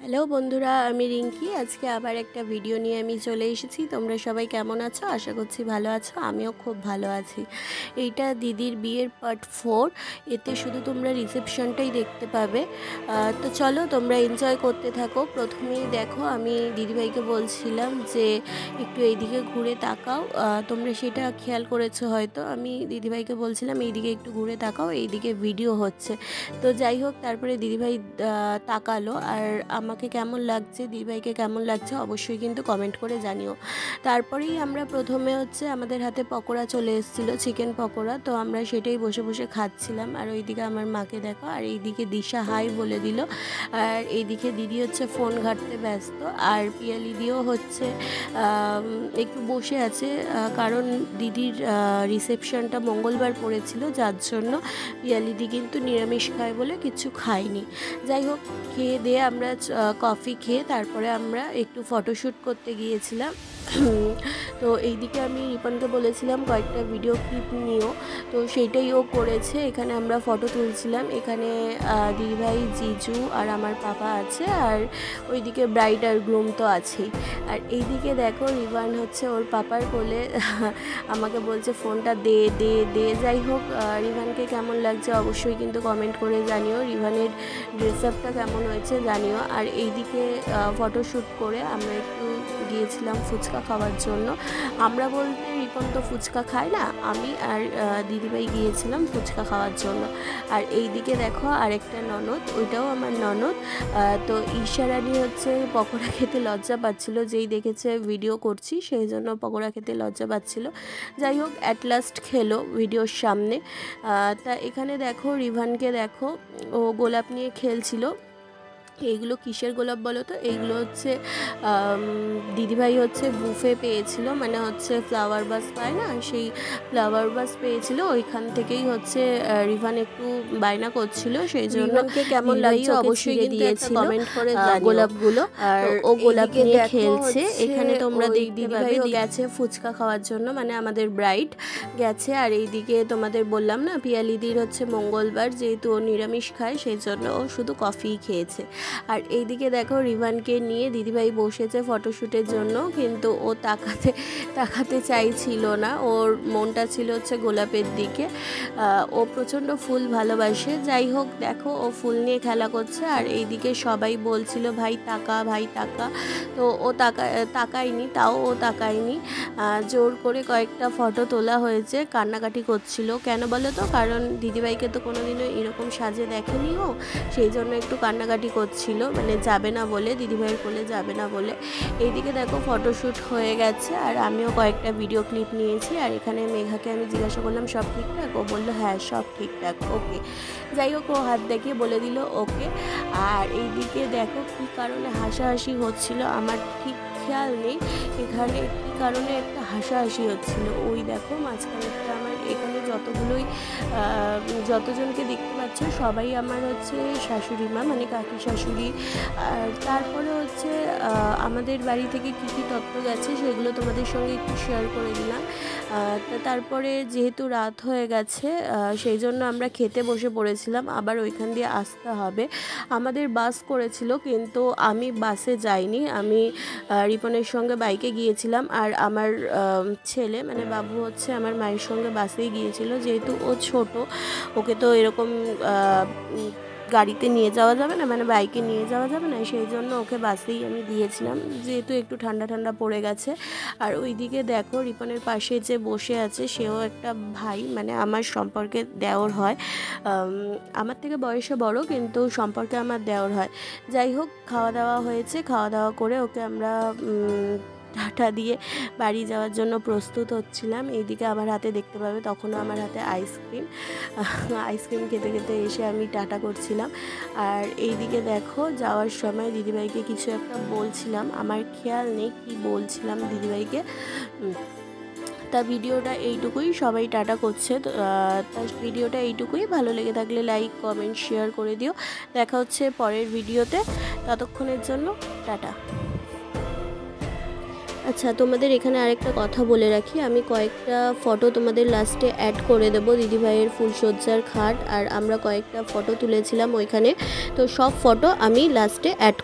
Hello বন্ধুরা, আমি রিঙ্কি। আজকে আবার একটা ভিডিও নিয়ে আমি চলে এসেছি। তোমরা সবাই কেমন আছো? আশা করছি ভালো আছো। আমিও খুব ভালো আছি। এইটা দিদির বিয়ের পার্ট 4। এতে শুধু তোমরা রিসেপশনটাই দেখতে পাবে। তো চলো তোমরা এনজয় করতে থাকো। প্রথমেই দেখো, আমি দিদিভাইকে বলছিলাম যে একটু এইদিকে ঘুরে তাকাও। তোমরা সেটা খেয়াল করেছো হয়তো। আমি দিদিভাইকে বলছিলাম এইদিকে একটু ঘুরে তাকাও, এইদিকে ভিডিও হচ্ছে। তো যাই হোক, তারপরে দিদিভাই তাকালো। আর আমাকে কেমন লাগছে, দিদিভাইকে কেমন লাগছে অবশ্যই কিন্তু কমেন্ট করে জানিও। তারপরেই আমরা প্রথমে আমাদের হাতে পকোড়া চলে এসেছিলো, চিকেন পকোড়া। তো আমরা সেটাই বসে বসে খাচ্ছিলাম। আর ওইদিকে আমার মাকে দেখো, আর এইদিকে দিশা হাই বলে দিল। আর এইদিকে দিদি ফোন ঘাঁটতে ব্যস্ত। আর পিয়ালিদিও একটু বসে আছে, কারণ দিদির রিসেপশনটা মঙ্গলবার পড়েছিল, যার জন্য পিয়ালিদি কিন্তু নিরামিষ খায় বলে কিছু খায়নি। যাই হোক, খেয়ে দিয়ে আমরা কফি খেয়ে তারপরে আমরা একটু ফটোশ্যুট করতে গিয়েছিলাম। তো এইদিকে আমি রিপনকে বলেছিলাম কয়েকটা ভিডিও ক্লিপ নিও, তো সেইটাই ও করেছে। এখানে আমরা ফটো তুলছিলাম। এখানে দিদিভাই, জিজু আর আমার পাপা আছে, আর ওইদিকে ব্রাইড আর গ্রুম তো আছেই। আর এইদিকে দেখো, রিভান ওর পাপার কোলে আমাকে বলছে ফোনটা দে দে দে। যাই হোক, রিভানকে কেমন লাগছে অবশ্যই কিন্তু কমেন্ট করে জানিও। রিভানের ড্রেস আপটা কেমন হয়েছে জানিও। আর এইদিকে ফটোশ্যুট করে আমরা একটু গিয়েছিলাম ফুচকা খাওয়ার জন্য। আমরা বলতে রিপন তো ফুচকা খায় না, আমি আর দিদিভাই গিয়েছিলাম ফুচকা খাওয়ার জন্য। আর এইদিকে দেখো আরেকটা ননদ, ওইটাও আমার ননদ। তো ঈশারানী পকোড়া খেতে লজ্জা পাচ্ছিল, যেই দেখেছে ভিডিও করছি সেই জন্য পকোড়া খেতে লজ্জা পাচ্ছিল। যাই হোক, অ্যাট লাস্ট খেলো ভিডিওর সামনে। তা এখানে দেখো, রিভানকে দেখো, ও গোলাপ নিয়ে খেলছিল। এইগুলো কিসের গোলাপ বলো তো? এইগুলো দিদিভাই বুফে পেয়েছিল, মানে ফ্লাওয়ার বাস পায় না, সেই ফ্লাওয়ার বাস পেয়েছিল। ওইখান থেকেই রিভান একটু বায়না করছিল, সেই জন্য কেমন লাগছে অবশ্যই দিয়েছিল কমেন্ট করে গোলাপগুলো। আর ও গোলাপ নিয়ে খেলছে। এখানে তোমরা দেখতে পাবে গেছে ফুচকা খাওয়ার জন্য, মানে আমাদের ব্রাইড গেছে। আর এইদিকে তোমাদের বললাম না, পিয়ালিদির মঙ্গলবার, যেহেতু ও নিরামিষ খায় সেই জন্য ও শুধু কফি খেয়েছে। আর এইদিকে দেখো, রিভানকে নিয়ে দিদিভাই বসেছে ফটোশ্যুটের জন্য, কিন্তু ও তাকাতে চাইছিল না। ওর মনটা ছিল গোলাপের দিকে। ও প্রচণ্ড ফুল ভালোবাসে। যাই হোক, দেখো ও ফুল নিয়ে খেলা করছে। আর এইদিকে সবাই বলছিল ভাই তাকা, ভাই তাকা। তো ও তাকায়নি, তাও ও তাকায়নি। জোর করে কয়েকটা ফটো তোলা হয়েছে। কান্নাকাটি করছিল কেন বলো তো? কারণ দিদিভাইকে তো কোনোদিনও এরকম সাজে দেখেনি ও, সেই জন্য একটু কান্নাকাটি করছিল, মানে যাবে না বলে, দিদিভাইয়ের কোলে যাবে না বলে। এইদিকে দেখো ফটোশ্যুট হয়ে গেছে, আর আমিও কয়েকটা ভিডিও ক্লিপ নিয়েছি। আর এখানে মেঘাকে আমি জিজ্ঞাসা করলাম সব ঠিকঠাক? ও বললো হ্যাঁ সব ঠিকঠাক, ওকে। যাই হোক, ও হাত দেখিয়ে বলে দিল ওকে। আর এইদিকে দেখো কী কারণে হাসাহাসি হচ্ছিল আমার ঠিক খেয়াল নেই। এখানে কী কারণে একটা হাসাহাসি হচ্ছিল, ওই দেখো মাঝখানে আমার। এখানে যতজনকে দেখতে পাচ্ছ সবাই আমার শাশুড়ি মা, মানে কাকি শাশুড়ি। আর তারপরে আমাদের বাড়ি থেকে কী কী তত্ত্ব গেছে সেগুলো তোমাদের সঙ্গে একটু শেয়ার করে দিলাম। তারপরে যেহেতু রাত হয়ে গেছে, সেই জন্য আমরা খেতে বসে পড়েছিলাম। আবার ওইখান দিয়ে আসতে হবে। আমাদের বাস করেছিল, কিন্তু আমি বাসে যাইনি, আমি রিপনের সঙ্গে বাইকে গিয়েছিলাম। আর আমার ছেলে, মানে বাবু আমার মায়ের সঙ্গে বাসেই গিয়েছিল। যেহেতু ও ছোট, ওকে তো এরকম গাড়িতে নিয়ে যাওয়া যাবে না, মানে বাইকে নিয়ে যাওয়া যাবে না, সেই জন্য ওকে বাসেই আমি দিয়েছিলাম, যেহেতু একটু ঠান্ডা ঠান্ডা পড়ে গেছে। আর ওইদিকে দেখো, রিপনের পাশে যে বসে আছে সেও একটা ভাই, মানে আমার সম্পর্কে দেওর হয়। আমার থেকে বয়সে বড়, কিন্তু সম্পর্কে আমার দেওর হয়। যাই হোক, খাওয়া দাওয়া হয়েছে। খাওয়া দাওয়া করে ওকে আমরা টাটা দিয়ে বাড়ি যাওয়ার জন্য প্রস্তুত হচ্ছিলাম। এইদিকে আমার হাতে দেখতে পাবে, তখনও আমার হাতে আইসক্রিম খেতে খেতে এসে আমি টাটা করছিলাম। আর এইদিকে দেখো, যাওয়ার সময় দিদিভাইকে কিছু একটা বলছিলাম, আমার খেয়াল নেই কি বলছিলাম দিদিভাইকে। তা ভিডিওটা এইটুকুই, সবাই টাটা করছে। তা ভিডিওটা এইটুকুই। ভালো লেগে থাকলে লাইক, কমেন্ট, শেয়ার করে দিও। দেখা হচ্ছে পরের ভিডিওতে। ততক্ষণের জন্য টাটা। আচ্ছা, তোমাদের এখানে আরেকটা কথা বলে রাখি, আমি কয়েকটা ফটো তোমাদের লাস্টে অ্যাড করে দেবো। দিদিভাইয়ের ফুলসজ্জার খাট, আর আমরা কয়েকটা ফটো তুলেছিলাম ওইখানে, তো সব ফটো আমি লাস্টে অ্যাড